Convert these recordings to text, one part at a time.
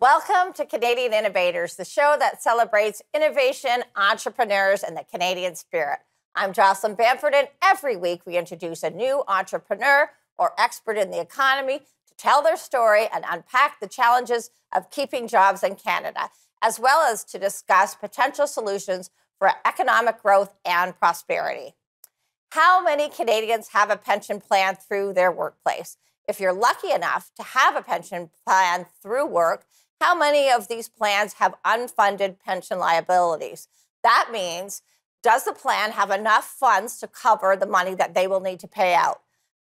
Welcome to Canadian Innovators, the show that celebrates innovation, entrepreneurs, and the Canadian spirit. I'm Jocelyn, and every week we introduce a new entrepreneur or expert in the economy to tell their story and unpack the challenges of keeping jobs in Canada, as well as to discuss potential solutions for economic growth and prosperity. How many Canadians have a pension plan through their workplace? If you're lucky enough to have a pension plan through work, how many of these plans have unfunded pension liabilities? That means, does the plan have enough funds to cover the money that they will need to pay out?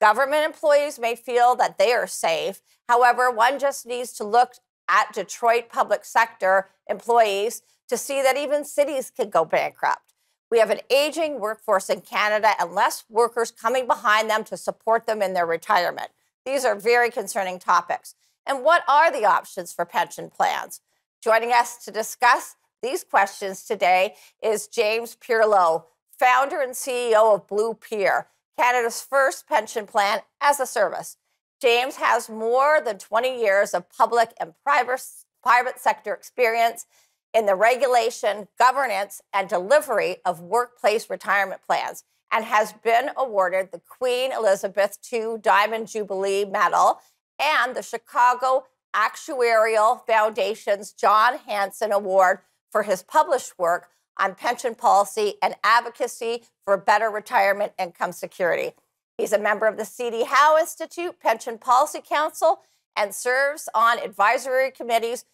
Government employees may feel that they are safe. However, one just needs to look at Detroit public sector employees to see that even cities can go bankrupt. We have an aging workforce in Canada and less workers coming behind them to support them in their retirement. These are very concerning topics. And what are the options for pension plans? Joining us to discuss these questions today is James Pierlot, founder and CEO of Blue Pier, Canada's first pension plan as a service. James has more than 20 years of public and private sector experience in the regulation, governance, and delivery of workplace retirement plans, and has been awarded the Queen Elizabeth II Diamond Jubilee Medal and the Chicago Actuarial Foundation's John Hanson Award for his published work on pension policy and advocacy for better retirement income security. He's a member of the C.D. Howe Institute Pension Policy Council and serves on advisory committees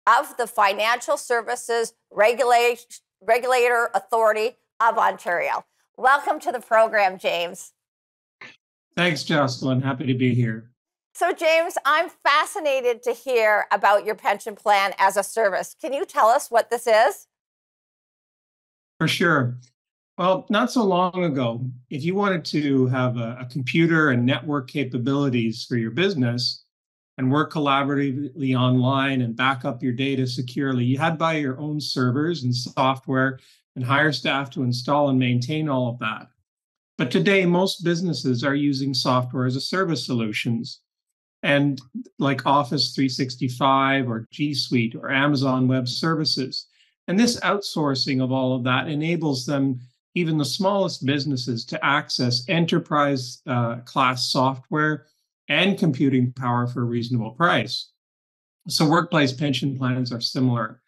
of the Financial Services Regulator Authority of Ontario. Welcome to the program, James. Thanks, Jocelyn. Happy to be here. So, James, I'm fascinated to hear about your pension plan as a service. Can you tell us what this is? For sure. Well, not so long ago, if you wanted to have a computer and network capabilities for your business and work collaboratively online and back up your data securely, you had to buy your own servers and software and hire staff to install and maintain all of that. But today, most businesses are using software as a service solutions. And like Office 365 or G Suite or Amazon Web Services. And this outsourcing of all of that enables them, even the smallest businesses, to access enterprise class software and computing power for a reasonable price. So workplace pension plans are similar.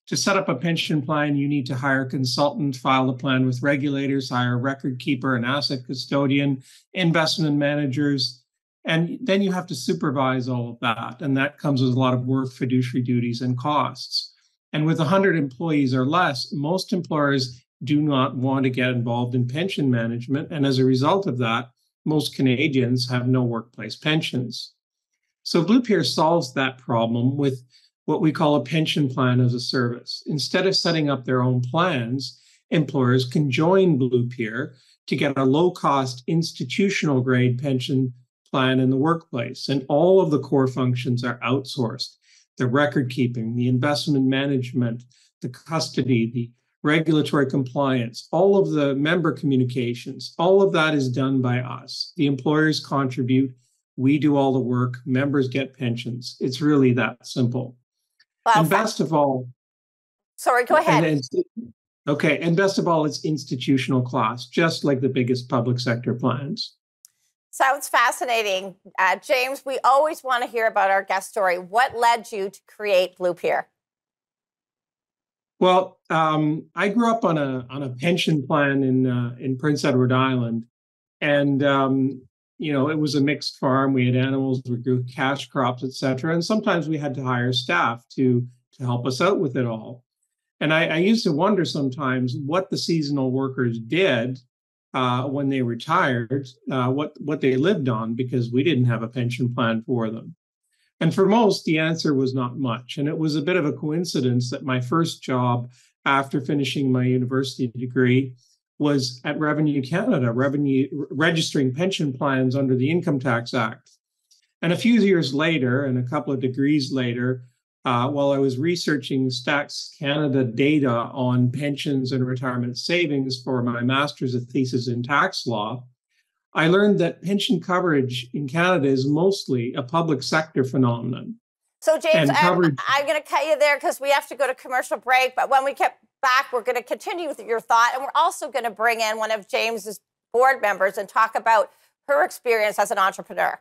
To set up a pension plan, you need to hire a consultant, file a plan with regulators, hire a record keeper, an asset custodian, investment managers, and then you have to supervise all of that. And that comes with a lot of work, fiduciary duties, and costs. And with 100 employees or less, most employers do not want to get involved in pension management. And as a result of that, most Canadians have no workplace pensions. So Blue Pier solves that problem with what we call a pension plan as a service. Instead of setting up their own plans, employers can join Blue Pier to get a low-cost institutional grade pension plan in the workplace. And all of the core functions are outsourced. The record keeping, the investment management, the custody, the regulatory compliance, all of the member communications, all of that is done by us. The employers contribute, we do all the work, members get pensions. It's really that simple. Well, and best of all, sorry, go ahead. And best of all, it's institutional class, just like the biggest public sector plans. Sounds fascinating. James, we always want to hear about our guest story. What led you to create Blue Pier? Well, I grew up on a pension plan in Prince Edward Island, and it was a mixed farm. We had animals, we grew cash crops, etc. And sometimes we had to hire staff to help us out with it all. And I used to wonder sometimes what the seasonal workers did when they retired, what they lived on, because we didn't have a pension plan for them. And for most, the answer was not much. And it was a bit of a coincidence that my first job after finishing my university degree was at Revenue Canada, registering pension plans under the Income Tax Act. And a few years later, and a couple of degrees later, while I was researching Statistics Canada data on pensions and retirement savings for my master's thesis in tax law, I learned that pension coverage in Canada is mostly a public sector phenomenon. So, James, And coverage. I'm going to cut you there because we have to go to commercial break. But when we get back, we're going to continue with your thought. And we're also going to bring in one of James's board members and talk about her experience as an entrepreneur.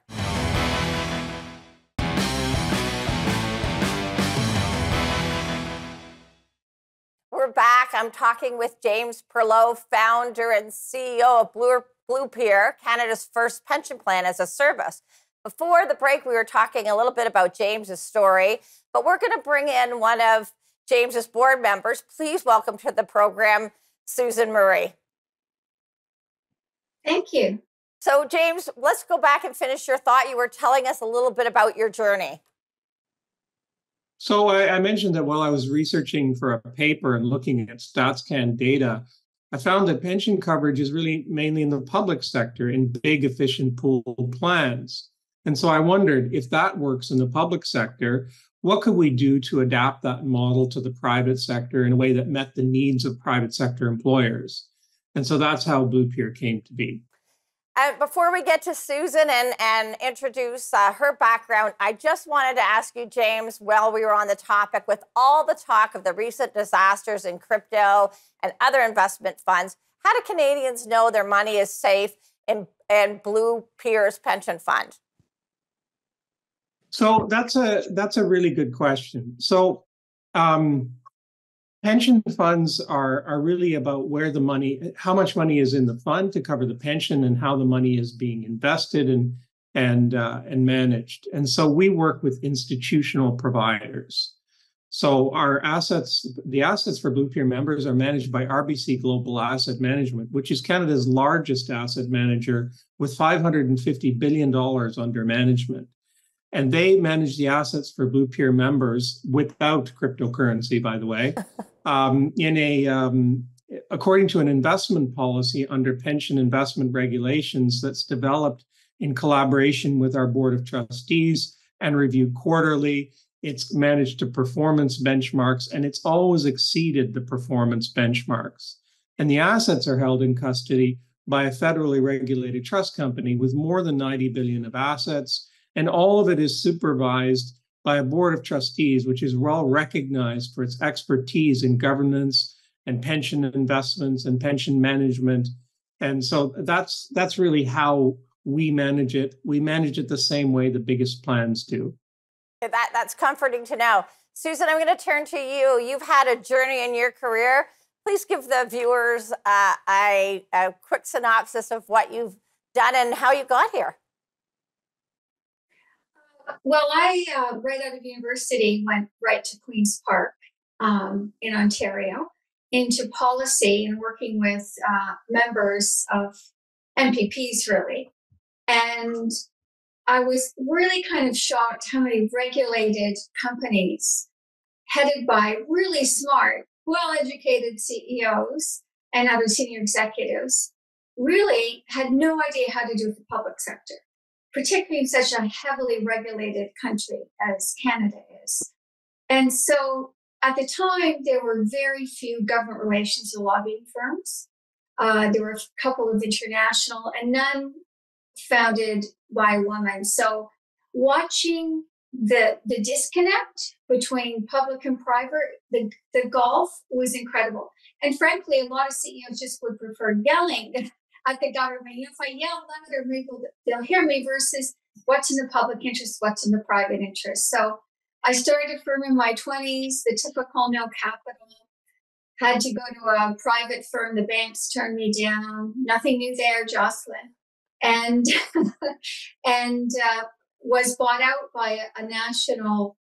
We're back. I'm talking with James Pierlot, founder and CEO of Blue Pier, Canada's first pension plan as a service. Before the break, we were talking a little bit about James's story, but we're going to bring in one of James's board members. Please welcome to the program, Susan Murray. Thank you. So, James, let's go back and finish your thought. You were telling us a little bit about your journey. So I mentioned that while I was researching for a paper and looking at StatsCan data, I found that pension coverage is really mainly in the public sector in big, efficient pool plans. And so I wondered, if that works in the public sector, what could we do to adapt that model to the private sector in a way that met the needs of private sector employers? And so that's how Blue Pier came to be. Before we get to Susan and introduce her background, I just wanted to ask you, James, while we were on the topic, with all the talk of the recent disasters in crypto and other investment funds, how do Canadians know their money is safe in Blue Pier's pension fund? So that's a really good question. So pension funds are really about where the money, how much money is in the fund to cover the pension, and how the money is being invested and managed. And so we work with institutional providers. So our assets, the assets for Blue Pier members, are managed by RBC Global Asset Management, which is Canada's largest asset manager with $550 billion under management. And they manage the assets for Blue Pier members without cryptocurrency, by the way, according to an investment policy under pension investment regulations that's developed in collaboration with our board of trustees and reviewed quarterly. It's managed to performance benchmarks, and it's always exceeded the performance benchmarks. And the assets are held in custody by a federally regulated trust company with more than 90 billion of assets. And all of it is supervised by a board of trustees, which is well recognized for its expertise in governance and pension investments and pension management. And so that's really how we manage it. We manage it the same way the biggest plans do. That's comforting to know. Susan, I'm going to turn to you. You've had a journey in your career. Please give the viewers a quick synopsis of what you've done and how you got here. Well, I, right out of university, went right to Queen's Park in Ontario into policy and working with members of MPPs, really. And I was really kind of shocked how many regulated companies headed by really smart, well-educated CEOs and other senior executives really had no idea how to do with the public sector, particularly in such a heavily regulated country as Canada is. And so at the time, there were very few government relations and lobbying firms. There were a couple of international and none founded by a woman. So watching the disconnect between public and private, the gulf was incredible. And frankly, a lot of CEOs just would prefer yelling at the government. If I yell louder, maybe they'll hear me, versus what's in the public interest, what's in the private interest. So I started a firm in my 20s, the typical no capital, had to go to a private firm. The banks turned me down. Nothing new there, Jocelyn. And was bought out by a national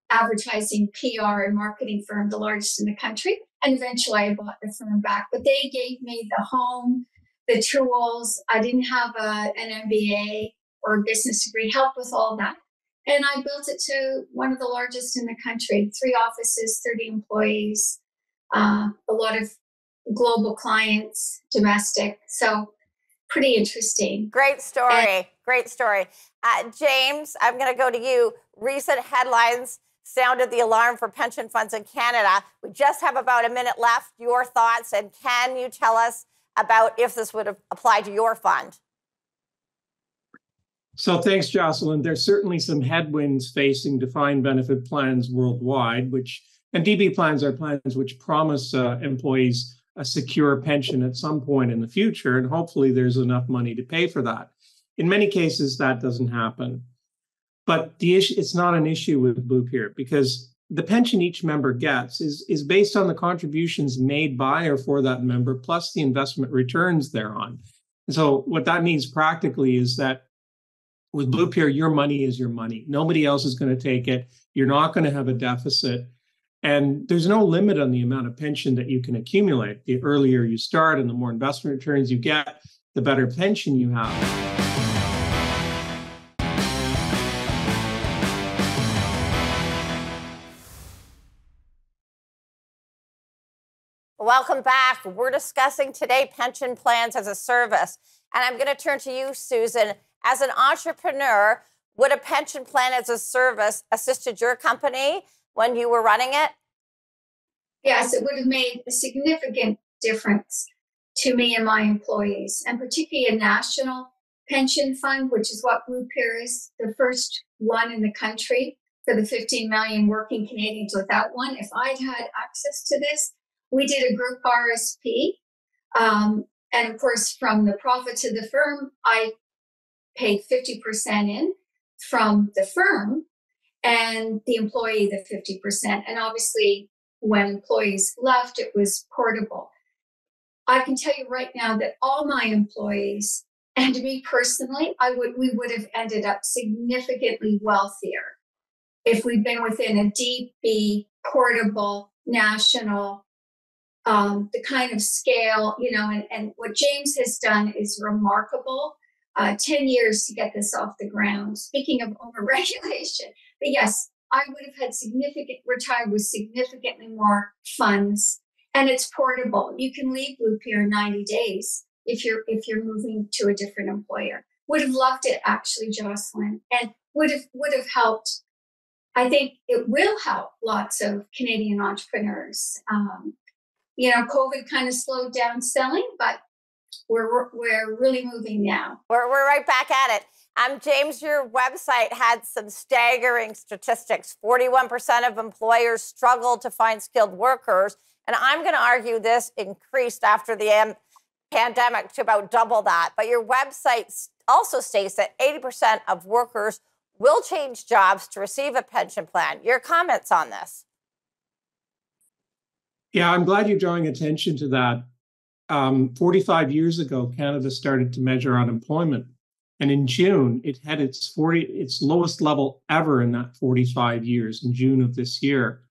advertising, PR, and marketing firm, the largest in the country. And eventually I bought the firm back. But they gave me the home, the tools. I didn't have an MBA or a business degree, helped with all that. And I built it to one of the largest in the country, 3 offices, 30 employees, a lot of global clients, domestic. So pretty interesting. Great story. Great story. James, I'm going to go to you. Recent headlines sounded the alarm for pension funds in Canada. We just have about a minute left. Your thoughts, and can you tell us about if this would apply to your fund? So thanks, Jocelyn. There's certainly some headwinds facing defined benefit plans worldwide, and DB plans are plans which promise employees a secure pension at some point in the future, and hopefully there's enough money to pay for that. In many cases, that doesn't happen. But it's not an issue with Blue Pier because the pension each member gets is based on the contributions made by or for that member, plus the investment returns thereon. And so what that means practically is that with Blue Pier, your money is your money. Nobody else is going to take it. You're not going to have a deficit. And there's no limit on the amount of pension that you can accumulate. The earlier you start and the more investment returns you get, the better pension you have. Welcome back. We're discussing today pension plans as a service. And I'm going to turn to you, Susan. As an entrepreneur, would a pension plan as a service assisted your company when you were running it? Yes, it would have made a significant difference to me and my employees, and particularly a national pension fund, which is what Blue Pier is, the first one in the country for the 15 million working Canadians without one. If I'd had access to this, we did a group RSP. And of course, from the profits of the firm, I paid 50% in from the firm and the employee the 50%. And obviously, when employees left, it was portable. I can tell you right now that all my employees and me personally, we would have ended up significantly wealthier if we'd been within a DB portable national the kind of scale, and what James has done is remarkable. 10 years to get this off the ground. Speaking of overregulation, but yes, I would have had retired with significantly more funds, and it's portable. You can leave Blue Pier in 90 days if you're moving to a different employer. Would have loved it actually, Jocelyn, and would have helped. I think it will help lots of Canadian entrepreneurs. COVID kind of slowed down selling, but we're really moving now. We're right back at it. James, your website had some staggering statistics. 41% of employers struggled to find skilled workers. And I'm going to argue this increased after the pandemic to about double that. But your website also states that 80% of workers will change jobs to receive a pension plan. Your comments on this? Yeah, I'm glad you're drawing attention to that. 45 years ago, Canada started to measure unemployment. And in June, it had its lowest level ever in that 45 years, in June of this year.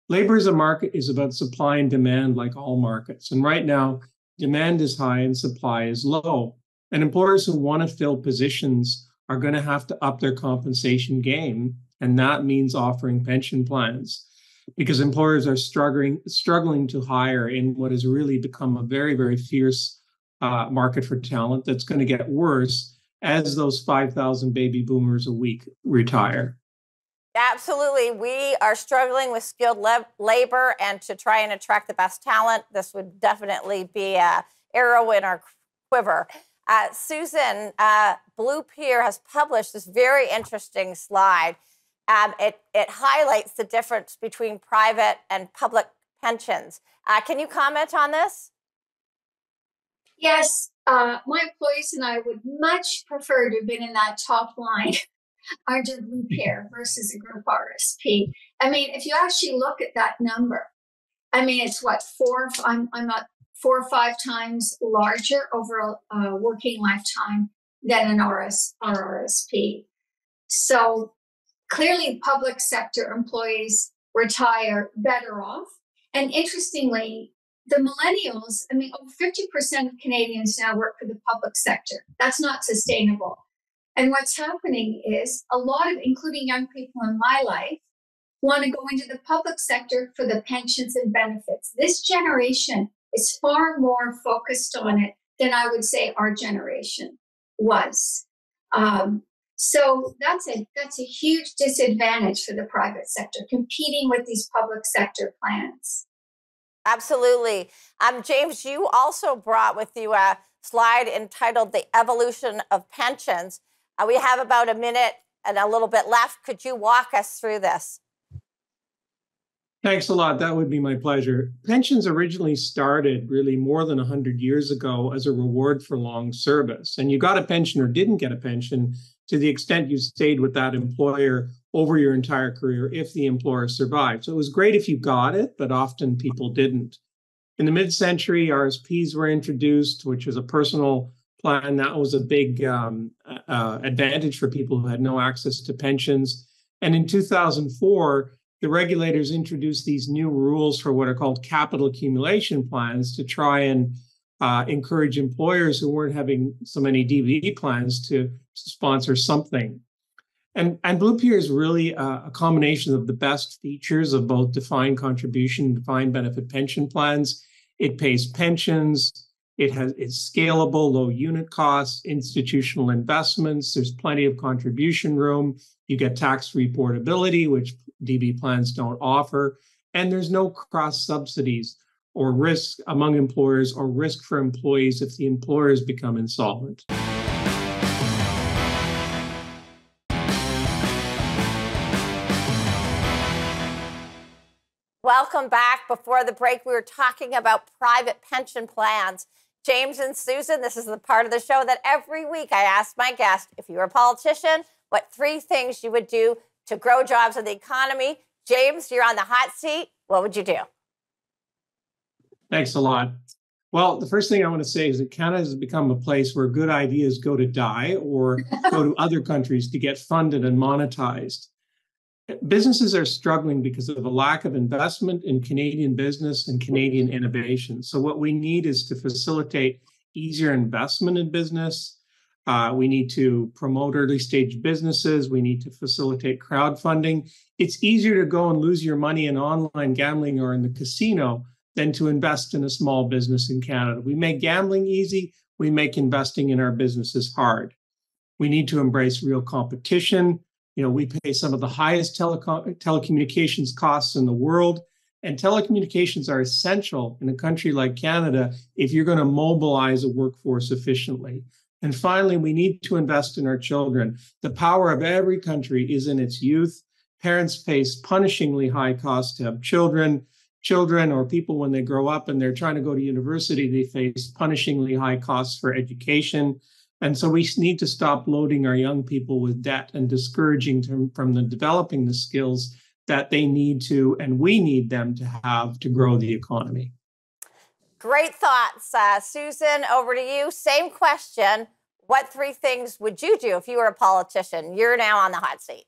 Labor as a market is about supply and demand like all markets. And right now, demand is high and supply is low. And employers who want to fill positions are going to have to up their compensation game. And that means offering pension plans, because employers are struggling to hire in what has really become a very, very fierce market for talent that's going to get worse as those 5,000 baby boomers a week retire. Absolutely. We are struggling with skilled labor, and to try and attract the best talent, this would definitely be an arrow in our quiver. Susan, Blue Pier has published this very interesting slide. It highlights the difference between private and public pensions. Can you comment on this? Yes, my employees and I would much prefer to have been in that top line under Blue Pier versus a group RSP. I mean, if you actually look at that number, it's what, I'm not 4 or 5 times larger over a working lifetime than an RSP. So clearly, public sector employees retire better off. And interestingly, the millennials, over 50% of Canadians now work for the public sector. That's not sustainable. And what's happening is a lot of, including young people in my life, want to go into the public sector for the pensions and benefits. This generation is far more focused on it than I would say our generation was. So that's a huge disadvantage for the private sector, competing with these public sector plans. Absolutely. James, you also brought with you a slide entitled The Evolution of Pensions. We have about a minute and a little bit left. Could you walk us through this? Thanks a lot. That would be my pleasure. Pensions originally started really more than 100 years ago as a reward for long service. And you got a pension or didn't get a pension to the extent you stayed with that employer over your entire career if the employer survived. So it was great if you got it, but often people didn't. In the mid-century, RSPs were introduced, which was a personal plan. That was a big advantage for people who had no access to pensions. And in 2004, the regulators introduced these new rules for what are called capital accumulation plans to try and encourage employers who weren't having so many DB plans to sponsor something. And Blue Pier is really a combination of the best features of both defined contribution and defined benefit pension plans. It pays pensions. It's scalable, low unit costs, institutional investments. There's plenty of contribution room. You get tax-free portability, which DB plans don't offer. And there's no cross subsidies or risk among employers or risk for employees if the employers become insolvent. Welcome back. Before the break, we were talking about private pension plans. James and Susan, this is the part of the show that every week I ask my guest, if you were a politician, what 3 things you would do to grow jobs in the economy. James, you're on the hot seat. What would you do? Thanks a lot. Well, the first thing I want to say is that Canada has become a place where good ideas go to die or go to other countries to get funded and monetized. Businesses are struggling because of a lack of investment in Canadian business and Canadian innovation. So what we need is to facilitate easier investment in business. We need to promote early stage businesses. We need to facilitate crowdfunding. It's easier to go and lose your money in online gambling or in the casino than to invest in a small business in Canada. We make gambling easy. We make investing in our businesses hard. We need to embrace real competition. We pay some of the highest telecommunications costs in the world, and telecommunications are essential in a country like Canada if you're going to mobilize a workforce efficiently. And finally, we need to invest in our children. The power of every country is in its youth. Parents face punishingly high costs to have children. Children or people, when they grow up and they're trying to go to university, they face punishingly high costs for education. And so we need to stop loading our young people with debt and discouraging them from developing the skills that they need to, and we need them to have to grow the economy. Great thoughts. Susan, over to you. Same question. What 3 things would you do if you were a politician? You're now on the hot seat.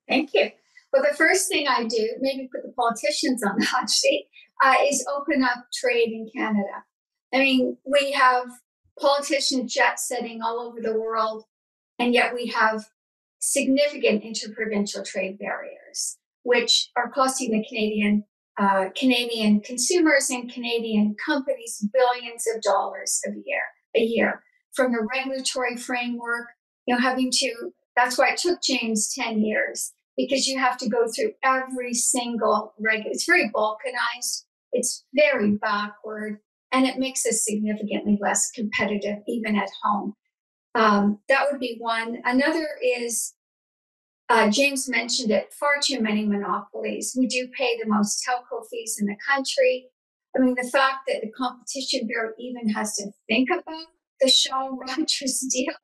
Thank you. Well, the first thing I do, maybe put the politicians on the hot seat, is open up trade in Canada. I mean, we have politicians jet setting all over the world, and yet we have significant interprovincial trade barriers, which are costing the Canadian consumers and Canadian companies billions of dollars a year. From the regulatory framework, that's why it took James 10 years, because you have to go through every single it's very balkanized, it's very backward, and it makes us significantly less competitive, even at home. That would be one. Another is, James mentioned it, far too many monopolies. We do pay the most telco fees in the country. I mean, the fact that the Competition Bureau even has to think about the Shaw-Rogers deal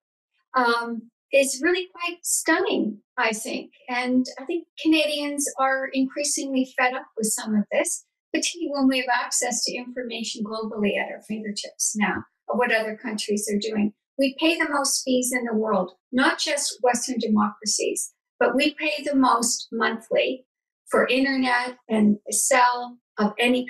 is really quite stunning, I think. And I think Canadians are increasingly fed up with some of this, particularly when we have access to information globally at our fingertips now of what other countries are doing. We pay the most fees in the world, not just Western democracies, but we pay the most monthly for internet and cell of any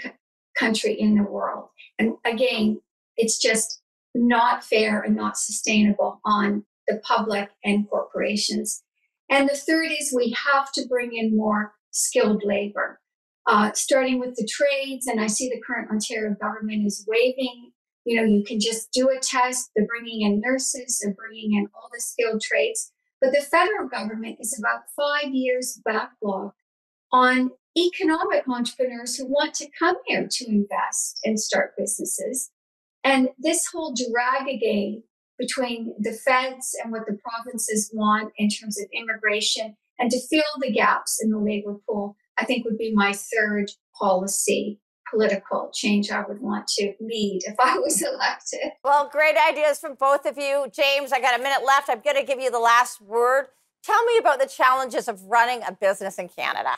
country in the world. And again, it's just not fair and not sustainable on the public and corporations. And the third is we have to bring in more skilled labor, starting with the trades. And I see the current Ontario government is waiving, you can just do a test. They're bringing in nurses, they're bringing in all the skilled trades. But the federal government is about 5 years backlog on economic entrepreneurs who want to come here to invest and start businesses. And this whole drag again between the feds and what the provinces want in terms of immigration, and to fill the gaps in the labor pool, I think would be my third policy political change I would want to lead if I was elected. Well, great ideas from both of you. James, I got a minute left. I'm going to give you the last word. Tell me about the challenges of running a business in Canada.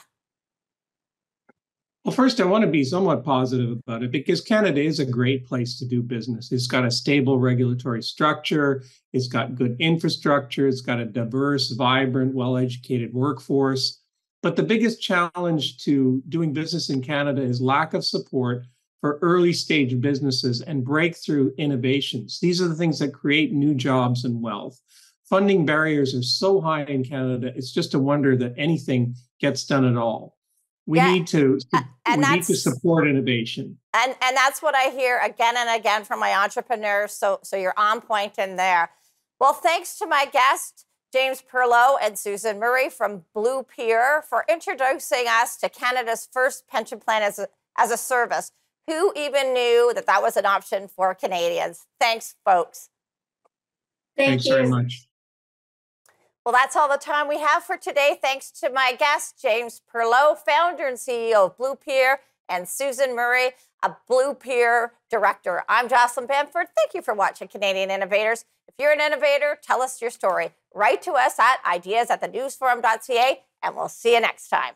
Well, first, I want to be somewhat positive about it because Canada is a great place to do business. It's got a stable regulatory structure. It's got good infrastructure. It's got a diverse, vibrant, well-educated workforce. But the biggest challenge to doing business in Canada is lack of support for early stage businesses and breakthrough innovations. These are the things that create new jobs and wealth. Funding barriers are so high in Canada, it's just a wonder that anything gets done at all. We need to support innovation. And that's what I hear again and again from my entrepreneurs. So you're on point in there. Well, thanks to my guest, James Pierlot and Susan Murray from Blue Pier, for introducing us to Canada's first pension plan as a service. Who even knew that was an option for Canadians? Thanks, folks. Thanks very much. Well, that's all the time we have for today. Thanks to my guest, James Pierlot, founder and CEO of Blue Pier, and Susan Murray, a Blue Pier director. I'm Jocelyn Bamford. Thank you for watching Canadian Innovators. If you're an innovator, tell us your story. Write to us at ideas@thenewsforum.ca, and we'll see you next time.